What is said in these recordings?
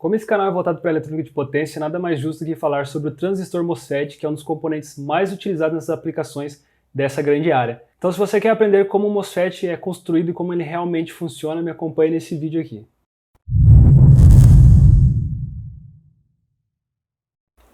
Como esse canal é voltado para a eletrônica de potência, nada mais justo do que falar sobre o transistor MOSFET, que é um dos componentes mais utilizados nessas aplicações dessa grande área. Então, se você quer aprender como o MOSFET é construído e como ele realmente funciona, me acompanhe nesse vídeo aqui.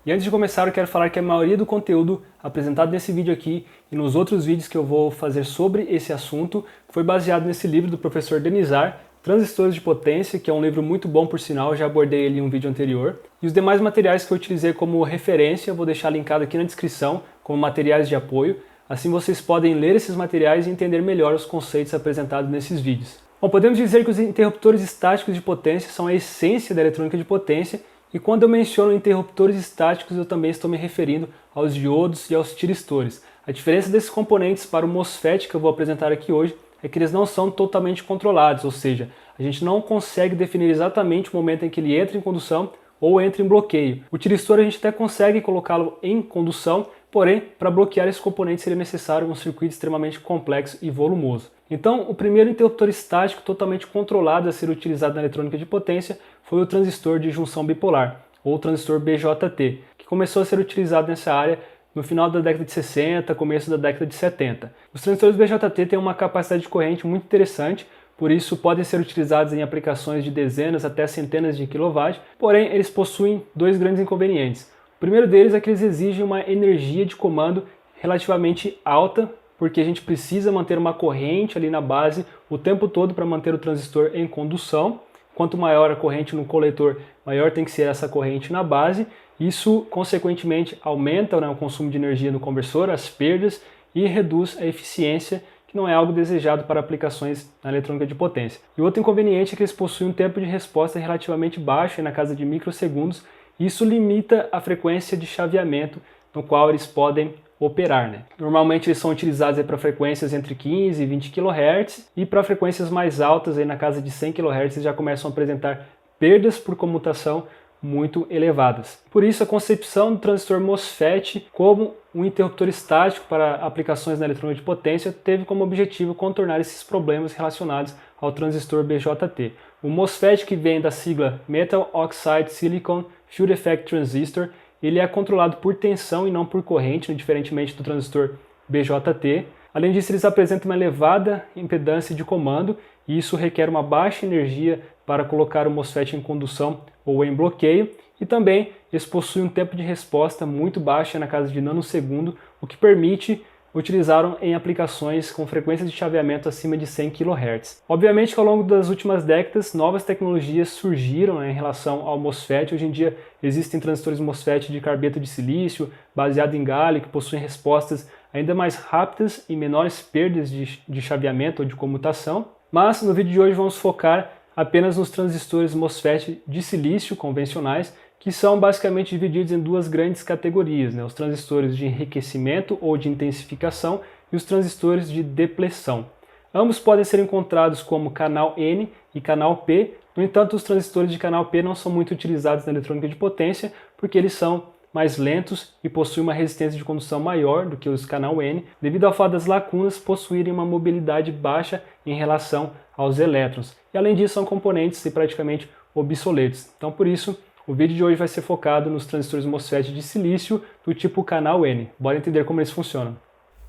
E antes de começar, eu quero falar que a maioria do conteúdo apresentado nesse vídeo aqui e nos outros vídeos que eu vou fazer sobre esse assunto foi baseado nesse livro do professor Denizar, Transistores de Potência, que é um livro muito bom por sinal, eu já abordei ele em um vídeo anterior. E os demais materiais que eu utilizei como referência, eu vou deixar linkado aqui na descrição como materiais de apoio. Assim vocês podem ler esses materiais e entender melhor os conceitos apresentados nesses vídeos. Bom, podemos dizer que os interruptores estáticos de potência são a essência da eletrônica de potência, e quando eu menciono interruptores estáticos, eu também estou me referindo aos diodos e aos tiristores. A diferença desses componentes para o MOSFET que eu vou apresentar aqui hoje é que eles não são totalmente controlados, ou seja, a gente não consegue definir exatamente o momento em que ele entra em condução ou entra em bloqueio. O tiristor a gente até consegue colocá-lo em condução, porém, para bloquear esse componente seria necessário um circuito extremamente complexo e volumoso. Então, o primeiro interruptor estático totalmente controlado a ser utilizado na eletrônica de potência foi o transistor de junção bipolar, ou transistor BJT, que começou a ser utilizado nessa área no final da década de 60, começo da década de 70. Os transistores BJT têm uma capacidade de corrente muito interessante, por isso podem ser utilizados em aplicações de dezenas até centenas de kW, porém eles possuem dois grandes inconvenientes. O primeiro deles é que eles exigem uma energia de comando relativamente alta, porque a gente precisa manter uma corrente ali na base o tempo todo para manter o transistor em condução. Quanto maior a corrente no coletor, maior tem que ser essa corrente na base. Isso, consequentemente, aumenta o consumo de energia no conversor, as perdas, e reduz a eficiência, que não é algo desejado para aplicações na eletrônica de potência. E outro inconveniente é que eles possuem um tempo de resposta relativamente baixo, na casa de microsegundos, e isso limita a frequência de chaveamento no qual eles podem operar. Normalmente eles são utilizados para frequências entre 15 e 20 kHz, e para frequências mais altas, na casa de 100 kHz, já começam a apresentar perdas por comutação muito elevadas. Por isso, a concepção do transistor MOSFET como um interruptor estático para aplicações na eletrônica de potência teve como objetivo contornar esses problemas relacionados ao transistor BJT. O MOSFET, que vem da sigla Metal Oxide Silicon Field Effect Transistor, ele é controlado por tensão e não por corrente, diferentemente do transistor BJT. Além disso, eles apresentam uma elevada impedância de comando, e isso requer uma baixa energia para colocar o MOSFET em condução ou em bloqueio, e também eles possuem um tempo de resposta muito baixo, na casa de nanosegundo, o que permite utilizá-lo em aplicações com frequências de chaveamento acima de 100 kHz. Obviamente que ao longo das últimas décadas, novas tecnologias surgiram em relação ao MOSFET. Hoje em dia existem transistores MOSFET de carbeto de silício, baseado em galho, que possuem respostas ainda mais rápidas e menores perdas de chaveamento ou de comutação. Mas no vídeo de hoje vamos focar apenas nos transistores MOSFET de silício convencionais, que são basicamente divididos em duas grandes categorias, os transistores de enriquecimento ou de intensificação e os transistores de depleção. Ambos podem ser encontrados como canal N e canal P, no entanto os transistores de canal P não são muito utilizados na eletrônica de potência, porque eles são mais lentos e possuem uma resistência de condução maior do que os canal N, devido ao fato das lacunas possuírem uma mobilidade baixa em relação aos elétrons. E além disso, são componentes praticamente obsoletos. Então, por isso, o vídeo de hoje vai ser focado nos transistores MOSFET de silício do tipo canal N. Bora entender como eles funcionam.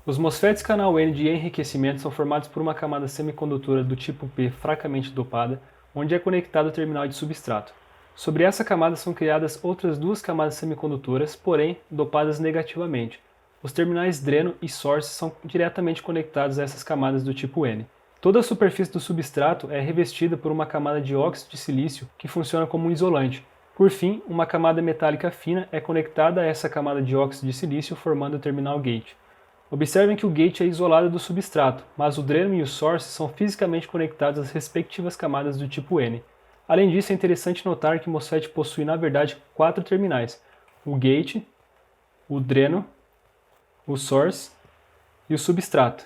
Os MOSFETs canal N de enriquecimento são formados por uma camada semicondutora do tipo P fracamente dopada, onde é conectado o terminal de substrato. Sobre essa camada são criadas outras duas camadas semicondutoras, porém dopadas negativamente. Os terminais dreno e source são diretamente conectados a essas camadas do tipo N. Toda a superfície do substrato é revestida por uma camada de óxido de silício que funciona como um isolante. Por fim, uma camada metálica fina é conectada a essa camada de óxido de silício, formando o terminal gate. Observem que o gate é isolado do substrato, mas o dreno e o source são fisicamente conectados às respectivas camadas do tipo N. Além disso, é interessante notar que o MOSFET possui, na verdade, 4 terminais: o gate, o dreno, o source e o substrato,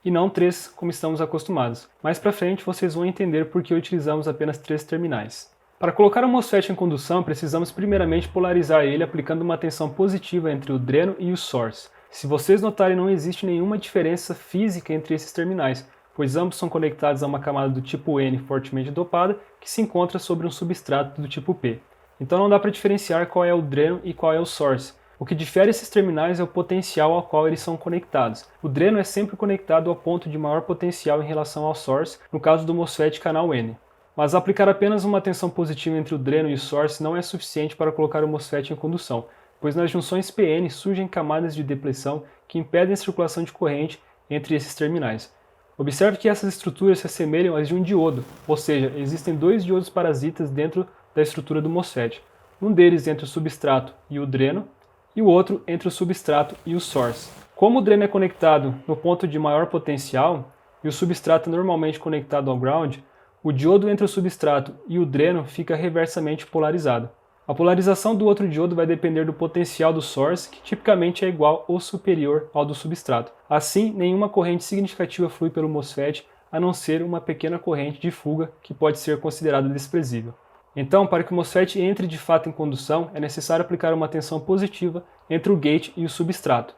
e não 3 como estamos acostumados. Mais para frente vocês vão entender por que utilizamos apenas 3 terminais. Para colocar o MOSFET em condução, precisamos primeiramente polarizar ele aplicando uma tensão positiva entre o dreno e o source. Se vocês notarem, não existe nenhuma diferença física entre esses terminais, pois ambos são conectados a uma camada do tipo N fortemente dopada que se encontra sobre um substrato do tipo P. Então não dá para diferenciar qual é o dreno e qual é o source. O que difere esses terminais é o potencial ao qual eles são conectados. O dreno é sempre conectado ao ponto de maior potencial em relação ao source, no caso do MOSFET canal N. Mas aplicar apenas uma tensão positiva entre o dreno e o source não é suficiente para colocar o MOSFET em condução, pois nas junções PN surgem camadas de depleção que impedem a circulação de corrente entre esses terminais. Observe que essas estruturas se assemelham às de um diodo, ou seja, existem dois diodos parasitas dentro da estrutura do MOSFET. Um deles entre o substrato e o dreno, e o outro entre o substrato e o source. Como o dreno é conectado no ponto de maior potencial, e o substrato é normalmente conectado ao ground, o diodo entre o substrato e o dreno fica reversamente polarizado. A polarização do outro diodo vai depender do potencial do source, que tipicamente é igual ou superior ao do substrato. Assim, nenhuma corrente significativa flui pelo MOSFET, a não ser uma pequena corrente de fuga, que pode ser considerada desprezível. Então, para que o MOSFET entre de fato em condução, é necessário aplicar uma tensão positiva entre o gate e o substrato.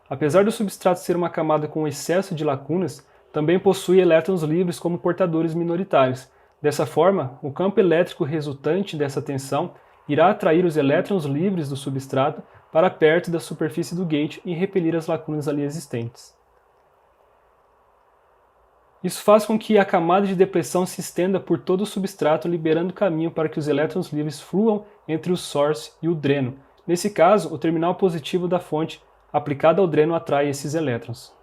Apesar do substrato ser uma camada com excesso de lacunas, também possui elétrons livres como portadores minoritários. Dessa forma, o campo elétrico resultante dessa tensão irá atrair os elétrons livres do substrato para perto da superfície do gate e repelir as lacunas ali existentes. Isso faz com que a camada de depleção se estenda por todo o substrato, liberando caminho para que os elétrons livres fluam entre o source e o dreno. Nesse caso, o terminal positivo da fonte aplicado ao dreno atrai esses elétrons.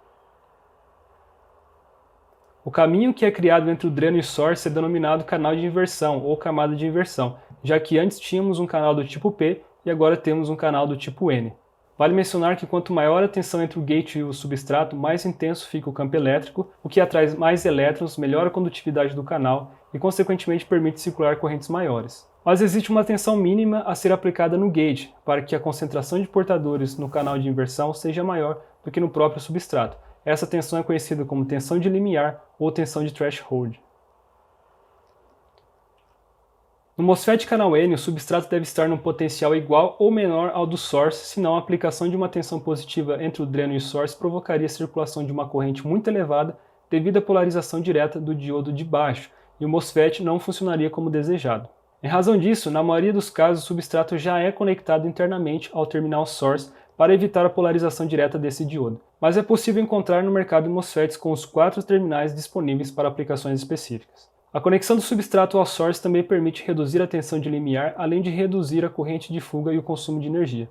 O caminho que é criado entre o dreno e o source é denominado canal de inversão ou camada de inversão, já que antes tínhamos um canal do tipo P e agora temos um canal do tipo N. Vale mencionar que quanto maior a tensão entre o gate e o substrato, mais intenso fica o campo elétrico, o que atrai mais elétrons, melhora a condutividade do canal e, consequentemente, permite circular correntes maiores. Mas existe uma tensão mínima a ser aplicada no gate, para que a concentração de portadores no canal de inversão seja maior do que no próprio substrato. Essa tensão é conhecida como tensão de limiar ou tensão de threshold. No MOSFET canal N, o substrato deve estar num potencial igual ou menor ao do source, senão a aplicação de uma tensão positiva entre o dreno e o source provocaria a circulação de uma corrente muito elevada devido à polarização direta do diodo de baixo, e o MOSFET não funcionaria como desejado. Em razão disso, na maioria dos casos, o substrato já é conectado internamente ao terminal source para evitar a polarização direta desse diodo. Mas é possível encontrar no mercado MOSFETs com os 4 terminais disponíveis para aplicações específicas. A conexão do substrato ao source também permite reduzir a tensão de limiar, além de reduzir a corrente de fuga e o consumo de energia.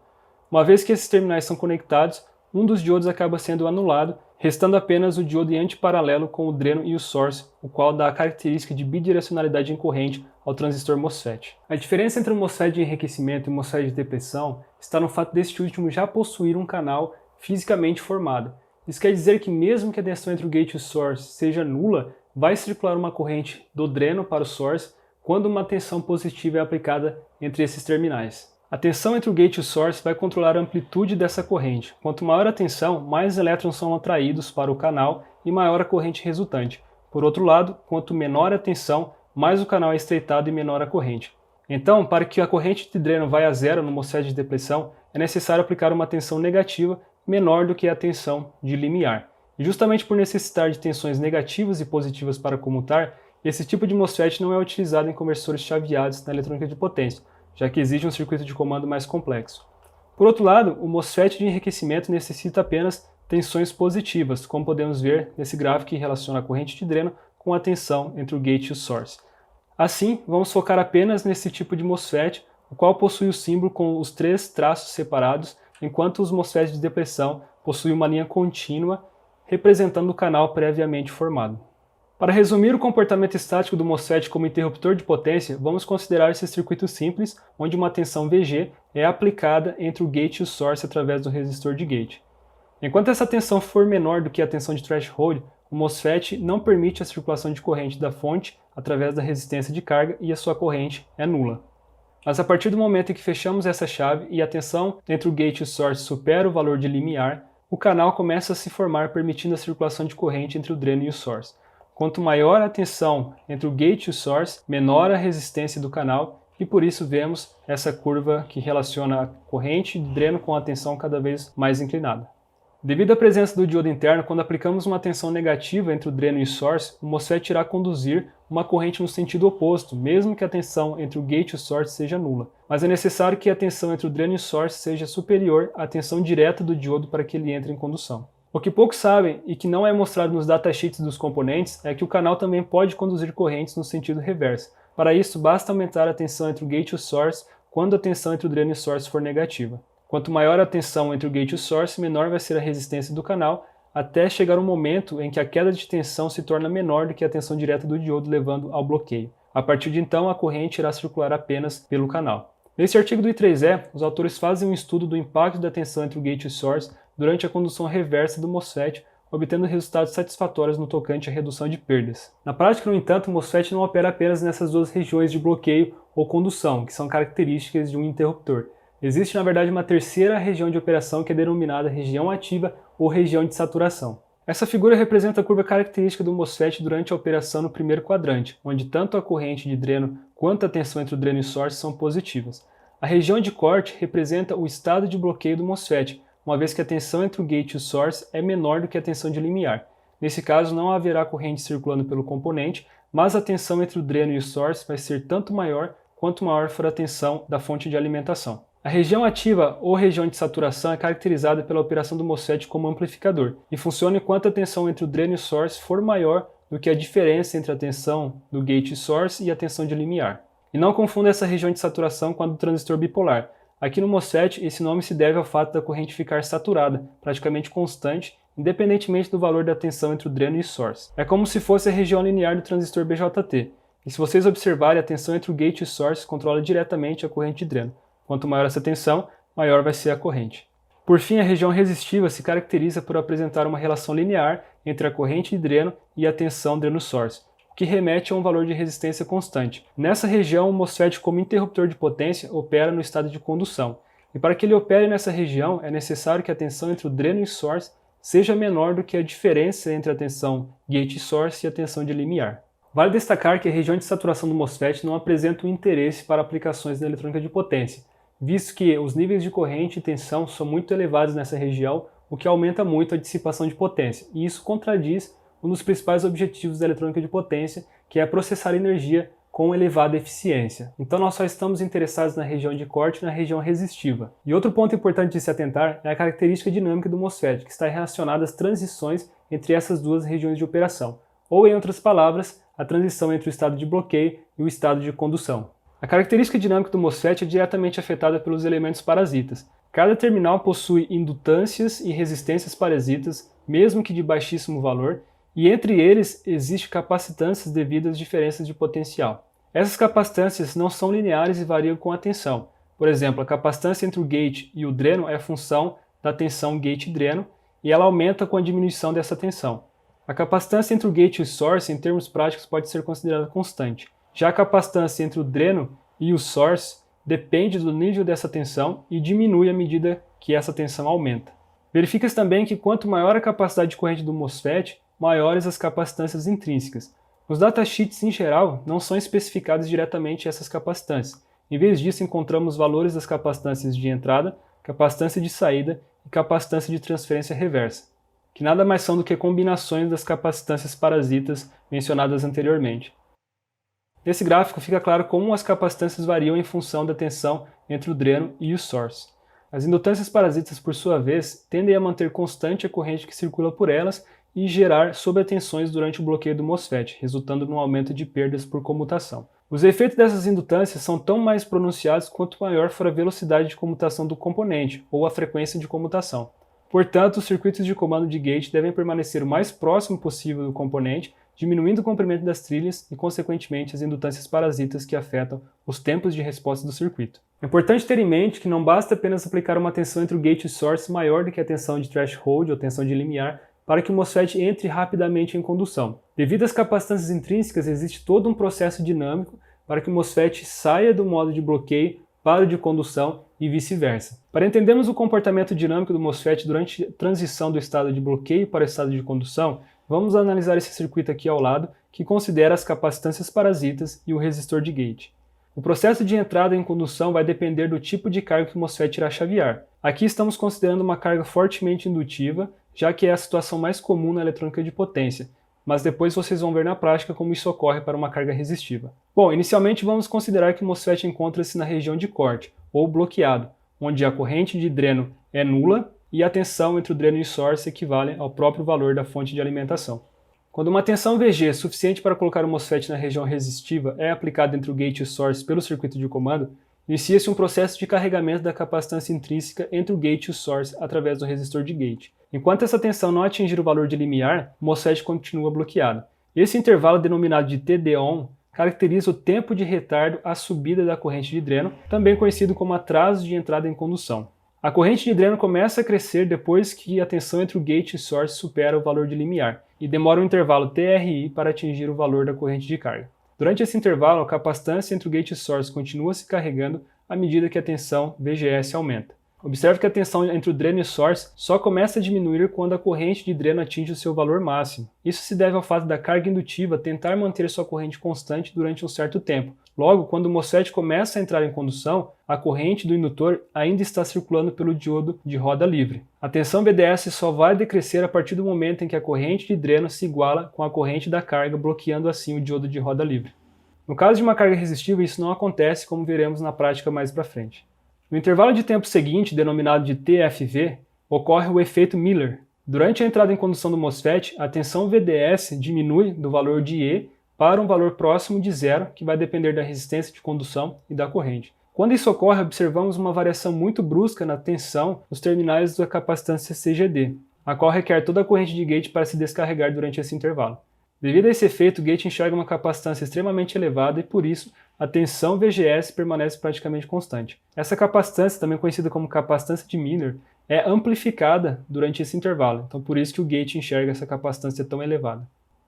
Uma vez que esses terminais são conectados, um dos diodos acaba sendo anulado, restando apenas o diodo em antiparalelo com o dreno e o source, o qual dá a característica de bidirecionalidade em corrente ao transistor MOSFET. A diferença entre o MOSFET de enriquecimento e o MOSFET de depleção está no fato deste último já possuir um canal fisicamente formado. Isso quer dizer que mesmo que a tensão entre o gate e o source seja nula, vai circular uma corrente do dreno para o source quando uma tensão positiva é aplicada entre esses terminais. A tensão entre o gate e o source vai controlar a amplitude dessa corrente. Quanto maior a tensão, mais elétrons são atraídos para o canal e maior a corrente resultante. Por outro lado, quanto menor a tensão, mais o canal é estreitado e menor a corrente. Então, para que a corrente de dreno vá a zero no MOSFET de depleção, é necessário aplicar uma tensão negativa menor do que a tensão de limiar. E justamente por necessitar de tensões negativas e positivas para comutar, esse tipo de MOSFET não é utilizado em conversores chaveados na eletrônica de potência, já que exige um circuito de comando mais complexo. Por outro lado, o MOSFET de enriquecimento necessita apenas tensões positivas, como podemos ver nesse gráfico que relaciona a corrente de dreno com a tensão entre o gate e o source. Assim, vamos focar apenas nesse tipo de MOSFET, o qual possui o símbolo com os 3 traços separados, enquanto os MOSFETs de depressão possuem uma linha contínua representando o canal previamente formado. Para resumir o comportamento estático do MOSFET como interruptor de potência, vamos considerar esse circuito simples, onde uma tensão VG é aplicada entre o gate e o source através do resistor de gate. Enquanto essa tensão for menor do que a tensão de threshold, o MOSFET não permite a circulação de corrente da fonte através da resistência de carga e a sua corrente é nula. Mas a partir do momento em que fechamos essa chave e a tensão entre o gate e o source supera o valor de limiar, o canal começa a se formar, permitindo a circulação de corrente entre o dreno e o source. Quanto maior a tensão entre o gate e o source, menor a resistência do canal, e por isso vemos essa curva que relaciona a corrente de dreno com a tensão cada vez mais inclinada. Devido à presença do diodo interno, quando aplicamos uma tensão negativa entre o dreno e o source, o MOSFET irá conduzir uma corrente no sentido oposto, mesmo que a tensão entre o gate e o source seja nula. Mas é necessário que a tensão entre o dreno e o source seja superior à tensão direta do diodo para que ele entre em condução. O que poucos sabem e que não é mostrado nos datasheets dos componentes é que o canal também pode conduzir correntes no sentido reverso. Para isso, basta aumentar a tensão entre o gate e o source quando a tensão entre o dreno e o source for negativa. Quanto maior a tensão entre o gate e o source, menor vai ser a resistência do canal, até chegar um momento em que a queda de tensão se torna menor do que a tensão direta do diodo, levando ao bloqueio. A partir de então, a corrente irá circular apenas pelo canal. Nesse artigo do I3E, os autores fazem um estudo do impacto da tensão entre o gate e o source durante a condução reversa do MOSFET, obtendo resultados satisfatórios no tocante à redução de perdas. Na prática, no entanto, o MOSFET não opera apenas nessas duas regiões de bloqueio ou condução, que são características de um interruptor. Existe, na verdade, uma terceira região de operação que é denominada região ativa ou região de saturação. Essa figura representa a curva característica do MOSFET durante a operação no primeiro quadrante, onde tanto a corrente de dreno quanto a tensão entre o dreno e o source são positivas. A região de corte representa o estado de bloqueio do MOSFET, uma vez que a tensão entre o gate e o source é menor do que a tensão de limiar. Nesse caso, não haverá corrente circulando pelo componente, mas a tensão entre o dreno e o source vai ser tanto maior quanto maior for a tensão da fonte de alimentação. A região ativa ou região de saturação é caracterizada pela operação do MOSFET como amplificador e funciona enquanto a tensão entre o dreno e o source for maior do que a diferença entre a tensão do gate e source e a tensão de limiar. E não confunda essa região de saturação com a do transistor bipolar. Aqui no MOSFET, esse nome se deve ao fato da corrente ficar saturada, praticamente constante, independentemente do valor da tensão entre o dreno e o source. É como se fosse a região linear do transistor BJT. E se vocês observarem, a tensão entre o gate e o source controla diretamente a corrente de dreno. Quanto maior essa tensão, maior vai ser a corrente. Por fim, a região resistiva se caracteriza por apresentar uma relação linear entre a corrente de dreno e a tensão dreno-source, o que remete a um valor de resistência constante. Nessa região, o MOSFET, como interruptor de potência, opera no estado de condução. E para que ele opere nessa região, é necessário que a tensão entre o dreno e o source seja menor do que a diferença entre a tensão gate e source e a tensão de limiar. Vale destacar que a região de saturação do MOSFET não apresenta um interesse para aplicações na eletrônica de potência, visto que os níveis de corrente e tensão são muito elevados nessa região, o que aumenta muito a dissipação de potência, e isso contradiz um dos principais objetivos da eletrônica de potência, que é processar energia com elevada eficiência. Então nós só estamos interessados na região de corte e na região resistiva. E outro ponto importante de se atentar é a característica dinâmica do MOSFET, que está relacionada às transições entre essas duas regiões de operação, ou em outras palavras, a transição entre o estado de bloqueio e o estado de condução. A característica dinâmica do MOSFET é diretamente afetada pelos elementos parasitas. Cada terminal possui indutâncias e resistências parasitas, mesmo que de baixíssimo valor, e entre eles existe capacitâncias devido às diferenças de potencial. Essas capacitâncias não são lineares e variam com a tensão. Por exemplo, a capacitância entre o gate e o dreno é função da tensão gate-dreno e ela aumenta com a diminuição dessa tensão. A capacitância entre o gate e o source, em termos práticos, pode ser considerada constante. Já a capacitância entre o dreno e o source depende do nível dessa tensão e diminui à medida que essa tensão aumenta. Verifica-se também que quanto maior a capacidade de corrente do MOSFET, maiores as capacitâncias intrínsecas. Nos datasheets, em geral, não são especificadas diretamente essas capacitâncias. Em vez disso, encontramos valores das capacitâncias de entrada, capacitância de saída e capacitância de transferência reversa, que nada mais são do que combinações das capacitâncias parasitas mencionadas anteriormente. Nesse gráfico fica claro como as capacitâncias variam em função da tensão entre o dreno e o source. As indutâncias parasitas, por sua vez, tendem a manter constante a corrente que circula por elas e gerar sobretensões durante o bloqueio do MOSFET, resultando num aumento de perdas por comutação. Os efeitos dessas indutâncias são tão mais pronunciados quanto maior for a velocidade de comutação do componente, ou a frequência de comutação. Portanto, os circuitos de comando de gate devem permanecer o mais próximo possível do componente, diminuindo o comprimento das trilhas e, consequentemente, as indutâncias parasitas que afetam os tempos de resposta do circuito. É importante ter em mente que não basta apenas aplicar uma tensão entre o gate e o source maior do que a tensão de threshold ou tensão de limiar para que o MOSFET entre rapidamente em condução. Devido às capacitâncias intrínsecas, existe todo um processo dinâmico para que o MOSFET saia do modo de bloqueio para o de condução e vice-versa. Para entendermos o comportamento dinâmico do MOSFET durante a transição do estado de bloqueio para o estado de condução, vamos analisar esse circuito aqui ao lado, que considera as capacitâncias parasitas e o resistor de gate. O processo de entrada em condução vai depender do tipo de carga que o MOSFET irá chavear. Aqui estamos considerando uma carga fortemente indutiva, já que é a situação mais comum na eletrônica de potência, mas depois vocês vão ver na prática como isso ocorre para uma carga resistiva. Bom, inicialmente vamos considerar que o MOSFET encontra-se na região de corte, ou bloqueado, onde a corrente de dreno é nula e a tensão entre o dreno e o source equivale ao próprio valor da fonte de alimentação. Quando uma tensão VG suficiente para colocar o MOSFET na região resistiva é aplicada entre o gate e o source pelo circuito de comando, inicia-se um processo de carregamento da capacitância intrínseca entre o gate e o source através do resistor de gate. Enquanto essa tensão não atingir o valor de limiar, o MOSFET continua bloqueado. Esse intervalo, denominado de TD-ON, caracteriza o tempo de retardo à subida da corrente de dreno, também conhecido como atraso de entrada em condução. A corrente de dreno começa a crescer depois que a tensão entre o gate e o source supera o valor de limiar, e demora um intervalo TRI para atingir o valor da corrente de carga. Durante esse intervalo, a capacitância entre o gate e o source continua se carregando à medida que a tensão VGS aumenta. Observe que a tensão entre o dreno e o source só começa a diminuir quando a corrente de dreno atinge o seu valor máximo. Isso se deve ao fato da carga indutiva tentar manter sua corrente constante durante um certo tempo. Logo, quando o MOSFET começa a entrar em condução, a corrente do indutor ainda está circulando pelo diodo de roda livre. A tensão VDS só vai decrescer a partir do momento em que a corrente de dreno se iguala com a corrente da carga, bloqueando assim o diodo de roda livre. No caso de uma carga resistiva, isso não acontece, como veremos na prática mais para frente. No intervalo de tempo seguinte, denominado de TFV, ocorre o efeito Miller. Durante a entrada em condução do MOSFET, a tensão VDS diminui do valor de E para um valor próximo de zero, que vai depender da resistência de condução e da corrente. Quando isso ocorre, observamos uma variação muito brusca na tensão nos terminais da capacitância CGD, a qual requer toda a corrente de gate para se descarregar durante esse intervalo. Devido a esse efeito, o gate enxerga uma capacitância extremamente elevada e, por isso, a tensão VGS permanece praticamente constante. Essa capacitância, também conhecida como capacitância de Miller, é amplificada durante esse intervalo, então por isso que o gate enxerga essa capacitância tão elevada.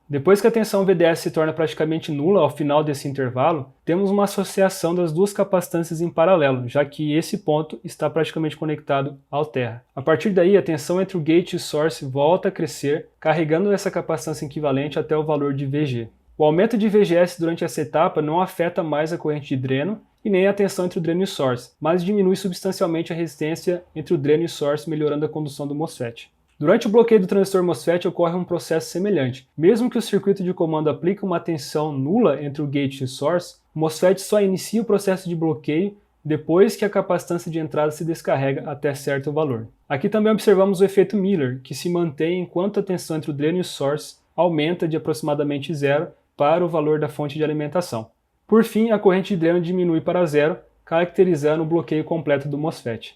Depois que a tensão VDS se torna praticamente nula ao final desse intervalo, temos uma associação das duas capacitâncias em paralelo, já que esse ponto está praticamente conectado ao terra. A partir daí, a tensão entre o gate e o source volta a crescer, carregando essa capacitância equivalente até o valor de VG. O aumento de VGS durante essa etapa não afeta mais a corrente de dreno e nem a tensão entre o dreno e o source, mas diminui substancialmente a resistência entre o dreno e o source, melhorando a condução do MOSFET. Durante o bloqueio do transistor MOSFET ocorre um processo semelhante. Mesmo que o circuito de comando aplique uma tensão nula entre o gate e o source, o MOSFET só inicia o processo de bloqueio depois que a capacitância de entrada se descarrega até certo valor. Aqui também observamos o efeito Miller, que se mantém enquanto a tensão entre o dreno e o source aumenta de aproximadamente zero para o valor da fonte de alimentação. Por fim, a corrente de dreno diminui para zero, caracterizando o bloqueio completo do MOSFET.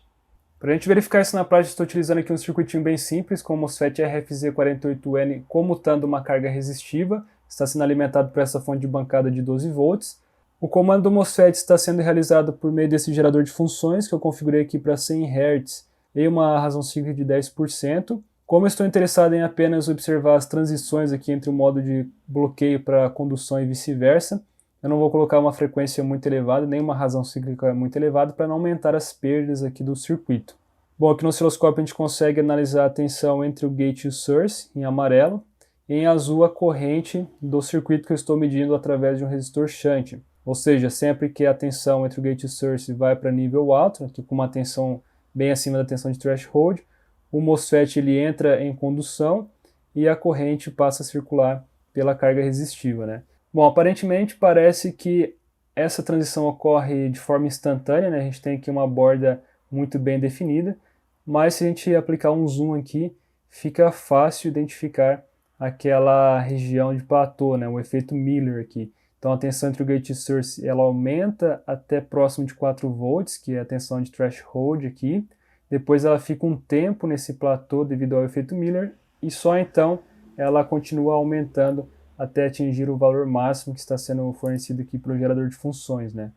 Para a gente verificar isso na prática, estou utilizando aqui um circuitinho bem simples com o MOSFET RFZ48N comutando uma carga resistiva, está sendo alimentado por essa fonte de bancada de 12 volts. O comando do MOSFET está sendo realizado por meio desse gerador de funções que eu configurei aqui para 100 Hz e uma razão cíclica de 10%. Como eu estou interessado em apenas observar as transições aqui entre o modo de bloqueio para condução e vice-versa, eu não vou colocar uma frequência muito elevada, nem uma razão cíclica muito elevada, para não aumentar as perdas aqui do circuito. Bom, aqui no osciloscópio a gente consegue analisar a tensão entre o gate e o source, em amarelo, e em azul a corrente do circuito que eu estou medindo através de um resistor shunt. Ou seja, sempre que a tensão entre o gate e o source vai para nível alto, aqui com uma tensão bem acima da tensão de threshold, o MOSFET ele entra em condução e a corrente passa a circular pela carga resistiva, né? Bom, aparentemente parece que essa transição ocorre de forma instantânea, né? A gente tem aqui uma borda muito bem definida, mas se a gente aplicar um zoom aqui, fica fácil identificar aquela região de platô, né? O efeito Miller aqui. Então a tensão entre o gate e o source ela aumenta até próximo de 4 volts, que é a tensão de threshold aqui. Depois ela fica um tempo nesse platô devido ao efeito Miller e só então ela continua aumentando até atingir o valor máximo que está sendo fornecido aqui pelo gerador de funções, né?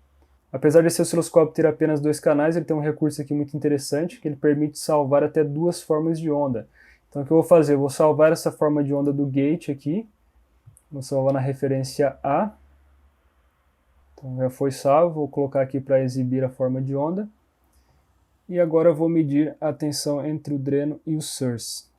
Apesar desse osciloscópio ter apenas 2 canais, ele tem um recurso aqui muito interessante, que ele permite salvar até 2 formas de onda. Então o que eu vou fazer? Eu vou salvar essa forma de onda do gate aqui, vou salvar na referência A. Então já foi salvo, vou colocar aqui para exibir a forma de onda. E agora eu vou medir a tensão entre o dreno e o source.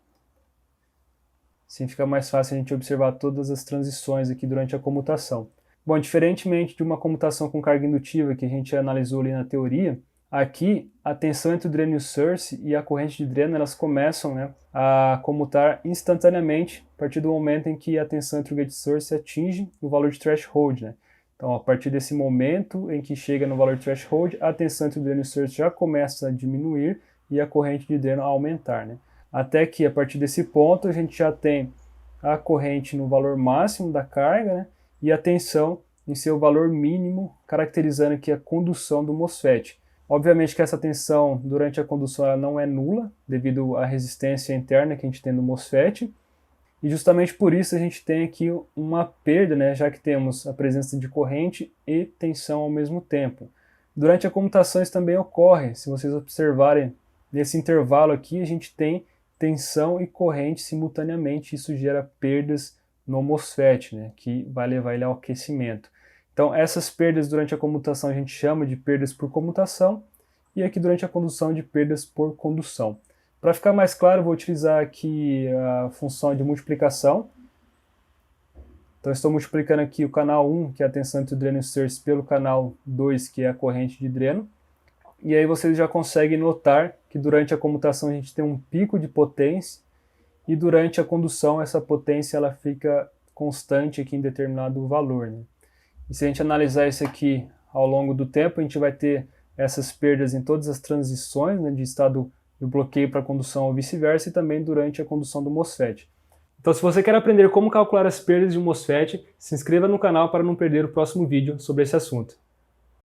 Assim fica mais fácil a gente observar todas as transições aqui durante a comutação. Bom, diferentemente de uma comutação com carga indutiva que a gente analisou ali na teoria, Aqui, a tensão entre o dreno e o source e a corrente de dreno, elas começam, né, a comutar instantaneamente a partir do momento em que a tensão entre o gate source atinge o valor de threshold, né? Então, a partir desse momento em que chega no valor de threshold, a tensão entre o dreno e o source já começa a diminuir e a corrente de dreno a aumentar, né? Até que, a partir desse ponto, a gente já tem a corrente no valor máximo da carga, né, e a tensão em seu valor mínimo, caracterizando aqui a condução do MOSFET. Obviamente que essa tensão durante a condução ela não é nula, devido à resistência interna que a gente tem no MOSFET, e justamente por isso a gente tem aqui uma perda, né, já que temos a presença de corrente e tensão ao mesmo tempo. Durante a comutação isso também ocorre, se vocês observarem nesse intervalo aqui a gente tem tensão e corrente simultaneamente, isso gera perdas no MOSFET, né, que vai levar ele ao aquecimento. Então essas perdas durante a comutação a gente chama de perdas por comutação e aqui durante a condução de perdas por condução. Para ficar mais claro, eu vou utilizar aqui a função de multiplicação. Então estou multiplicando aqui o canal 1, que é a tensão entre o dreno e o source, pelo canal 2, que é a corrente de dreno. E aí vocês já conseguem notar que durante a comutação a gente tem um pico de potência e durante a condução essa potência ela fica constante aqui em determinado valor, né? E se a gente analisar isso aqui ao longo do tempo, a gente vai ter essas perdas em todas as transições, né, de estado de bloqueio para condução ou vice-versa, e também durante a condução do MOSFET. Então se você quer aprender como calcular as perdas de um MOSFET, se inscreva no canal para não perder o próximo vídeo sobre esse assunto.